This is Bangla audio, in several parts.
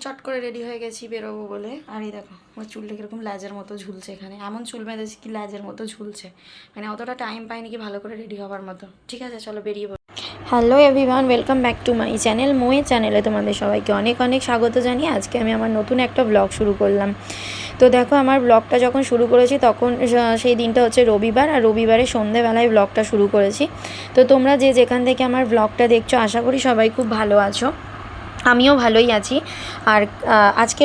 চট করে রেডি হয়ে গেছি বেরোবো বলে। আর এই দেখো আমার চুলটা কীরকম ল্যাজের মতো ঝুলছে, এখানে এমন চুল বেঁধেছি কি ল্যাজের মতো ঝুলছে, মানে অতটা টাইম পাইনি কি ভালো করে রেডি হওয়ার মতো। ঠিক আছে চলো বেরিয়ে পড়ো। Hello everyone, welcome back to my channel. মোয়ের চ্যানেলে তোমাদের সবাইকে অনেক অনেক স্বাগত জানিয়ে আজকে আমি আমার নতুন একটা ব্লগ শুরু করলাম। তো দেখো আমার ব্লগটা যখন শুরু করেছি তখন সেই দিনটা হচ্ছে রবিবার, আর রবিবারে সন্ধেবেলায় ব্লগটা শুরু করেছি। তো তোমরা যে যেখান থেকে আমার ব্লগটা দেখছো আশা করি সবাই খুব ভালো আছো, আমিও ভালোই আছি। আর আজকে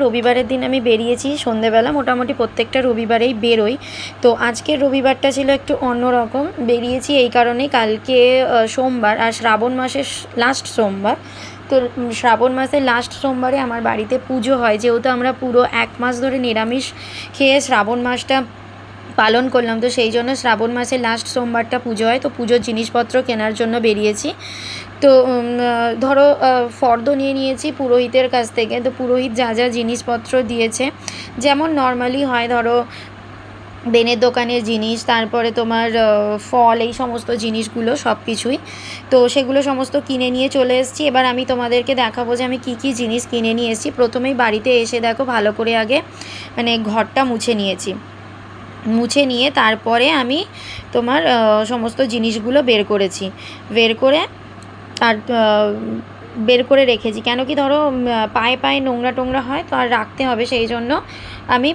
রবিবারের দিন আমি বেরিয়েছি সন্ধেবেলা, মোটামুটি প্রত্যেকটা রবিবারেই বেরোই। তো আজকের রবিবারটা ছিল একটু অন্যরকম, বেরিয়েছি এই কারণেই কালকে সোমবার আর শ্রাবণ মাসের লাস্ট সোমবার। তো শ্রাবণ মাসের লাস্ট সোমবারে আমার বাড়িতে পুজো হয়, যেহেতু আমরা পুরো 1 মাস ধরে নিরামিষ খেয়ে শ্রাবণ মাসটা পালন করলাম, তো সেই জন্য শ্রাবণ মাসের লাস্ট সোমবারটা পুজো হয়। তো পুজোর জিনিসপত্র কেনার জন্য বেরিয়েছি। তো ধরো ফর্দ নিয়ে নিয়েছি পুরোহিতের কাছ থেকে। তো পুরোহিত যা যা জিনিসপত্র দিয়েছে, যেমন নর্মালি হয়, ধরো বেনের দোকানের জিনিস, তারপরে তোমার ফল, এই সমস্ত জিনিসগুলো সব কিছুই। তো সেগুলো সমস্ত কিনে নিয়ে চলে এসেছি। এবার আমি তোমাদেরকে দেখাবো যে আমি কী কী জিনিস কিনে নিয়ে এসেছি। প্রথমেই বাড়িতে এসে দেখো ভালো করে আগে মানে ঘরটা মুছে নিয়েছি। মুছে নিয়ে তারপরে আমি তোমার সমস্ত জিনিসগুলো বের করে আর বের করে রেখেছি। কেন কি ধরো পায়ে পায়ে নোংরা টোংরা হয়, তো আর রাখতে হবে, সেই জন্য আমি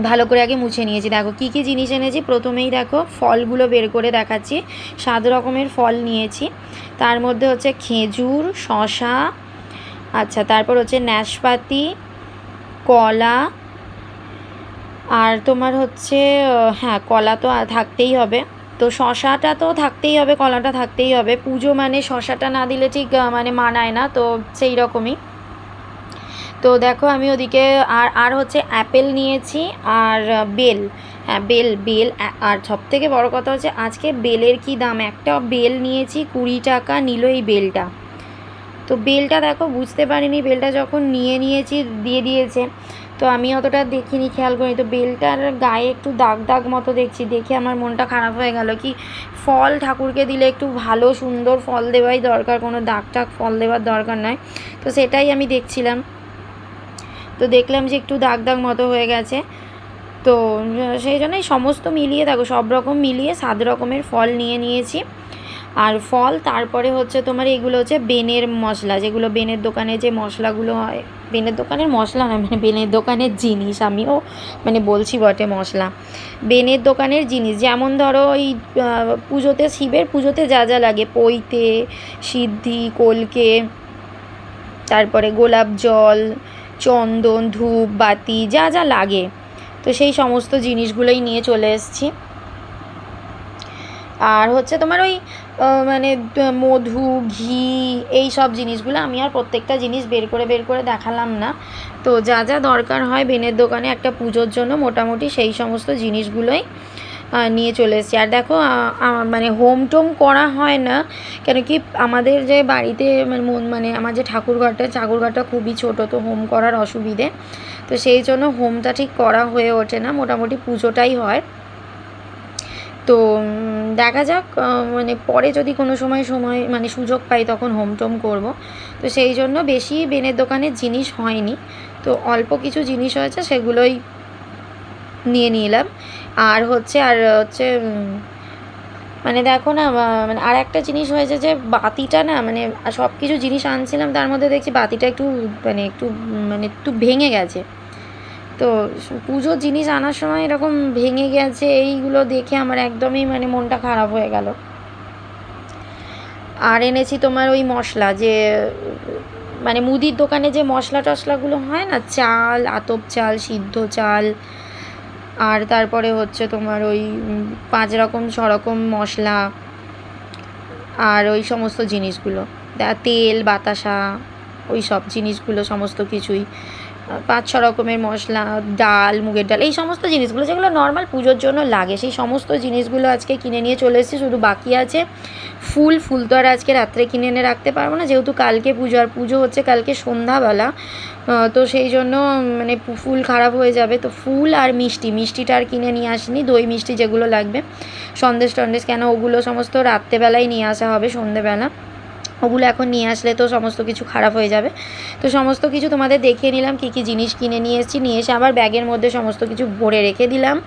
ভালো করে আগে মুছে নিয়েছি। দেখো কী কী জিনিস এনেছি। প্রথমেই দেখো ফলগুলো বের করে দেখাচ্ছি। 7 রকমের ফল নিয়েছি। তার মধ্যে হচ্ছে খেজুর, শশা, আচ্ছা তারপর হচ্ছে নাশপাতি, কলা, আর তোমার হচ্ছে হ্যাঁ কলা তো থাকতেই হবে। তো শশাটা তো থাকতেই হবে, কলাটা থাকতেই হবে, পুজো মানে শশাটা না দিলে ঠিক মানে মানায় না, তো সেই রকমই। তো দেখো আমি ওদিকে আর হচ্ছে অ্যাপেল নিয়েছি, আর বেল। হ্যাঁ বেল। আর সবথেকে বড় কথা হচ্ছে আজকে বেলের কি দাম, একটা বেল নিয়েছি 20 টাকা নিল এই বেলটা। তো বেলটা দেখো বুঝতে পারিনি, বেলটা যখন নিয়েছি দিয়ে দিয়েছে, তো আমি অতটা দেখিনি, খেয়াল করিনি। তো বেলটার গায়ে একটু দাগ দাগ মতো দেখছি, দেখে আমার মনটা খারাপ হয়ে গেল। কি ফল ঠাকুরকে দিলে একটু ভালো সুন্দর ফল দেওয়াই দরকার, কোনো দাগ টাগ ফল দেওয়ার দরকার নয়। তো সেটাই আমি দেখছিলাম, তো দেখলাম যে একটু দাগ দাগ মতো হয়ে গেছে। তো সেই জন্যই সমস্ত মিলিয়ে দেখো সব রকম মিলিয়ে 7 রকমের ফল নিয়েছি। আর ফল, তারপরে হচ্ছে তোমার এগুলো হচ্ছে বেনের মশলা, যেগুলো বেনের দোকানে যে মশলাগুলো হয়, বেনের দোকানের মশলা না মানে বেনের দোকানের জিনিস, আমিও মানে বলছি বটে মশলা, বেনের দোকানের জিনিস। যেমন ধরো ওই পুজোতে, শিবের পুজোতে যা যা লাগে, পৈতে, সিদ্ধি, কলকে, তারপরে গোলাপ জল, চন্দন, ধূপ, বাতি, যা যা লাগে, তো সেই সমস্ত জিনিসগুলোই নিয়ে চলে এসেছি। আর হচ্ছে তোমার ওই মানে মধু, ঘি, এই সব জিনিসগুলো আমি আর প্রত্যেকটা জিনিস বের করে দেখালাম না। তো যা যা দরকার হয় বেনের দোকানে একটা পুজোর জন্য, মোটামুটি সেই সমস্ত জিনিসগুলোই নিয়ে চলে এসেছি। আর দেখো মানে হোম টোম করা হয় না, কেন কি আমাদের যে বাড়িতে মানে আমার যে ঠাকুরঘরটা খুবই ছোটো, তো হোম করার অসুবিধে, তো সেই জন্য হোমটা ঠিক করা হয়ে ওঠে না, মোটামুটি পুজোটাই হয়। তো দেখা যাক, মানে পরে যদি কোনো সময় মানে সুযোগ পাই তখন হোম টোম করবো। তো সেই জন্য বেশি বেনের দোকানের জিনিস হয়নি, তো অল্প কিছু জিনিস হয়েছে, সেগুলোই নিয়ে নিলাম। আর হচ্ছে মানে দেখো না, মানে আর একটা জিনিস হয়েছে যে বাতিটা না, মানে সব কিছু জিনিস আনছিলাম, তার মধ্যে দেখছি বাতিটা একটু ভেঙে গেছে। তো পুজোর জিনিস আনার সময় এরকম ভেঙে গেছে, এইগুলো দেখে আমার একদমই মানে মনটা খারাপ হয়ে গেল। আর এনেছি তোমার ওই মশলা, যে মানে মুদির দোকানে যে মশলা টশলাগুলো হয় না, চাল, আতপ চাল, সিদ্ধ চাল, আর তারপরে হচ্ছে তোমার ওই 5 রকম 6 রকম মশলা, আর ওই সমস্ত জিনিসগুলো, তেল, বাতাসা, ওই সব জিনিসগুলো সমস্ত কিছুই, 5-6 রকমের মশলা, ডাল, মুগের ডাল, এই সমস্ত জিনিসগুলো যেগুলো নর্মাল পুজোর জন্য লাগে, সেই সমস্ত জিনিসগুলো আজকে কিনে নিয়ে চলে এসেছি। শুধু বাকি আছে ফুল তো আর আজকে রাত্রে কিনে এনে রাখতে পারবো না, যেহেতু কালকে পুজো, আর পুজো হচ্ছে কালকে সন্ধ্যাবেলা, তো সেই জন্য মানে ফুল খারাপ হয়ে যাবে। তো ফুল আর মিষ্টিটা আর কিনে নিয়ে আসিনি, দই মিষ্টি যেগুলো লাগবে, সন্দেশ টন্দেশ, কেন ওগুলো সমস্ত রাত্রেবেলায় নিয়ে আসা হবে সন্ধ্যেবেলা। ওগুলো এখন নিয়ে আসলে তো সমস্ত কিছু খারাপ হয়ে যাবে। তো সমস্ত কিছু তোমাদের দেখিয়ে নিলাম কী কী জিনিস কিনে নিয়ে এসেছি, নিয়ে এসে আবার ব্যাগের মধ্যে সমস্ত কিছু ভরে রেখে দিলাম।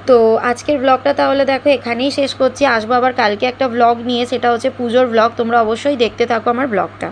তো আজকের ব্লগটা তাহলে দেখো এখানেই শেষ করছি। আসবো আবার কালকে একটা ব্লগ নিয়ে, সেটা হচ্ছে পুজোর ব্লগ। তোমরা অবশ্যই দেখতে থাকো আমার ব্লগটা।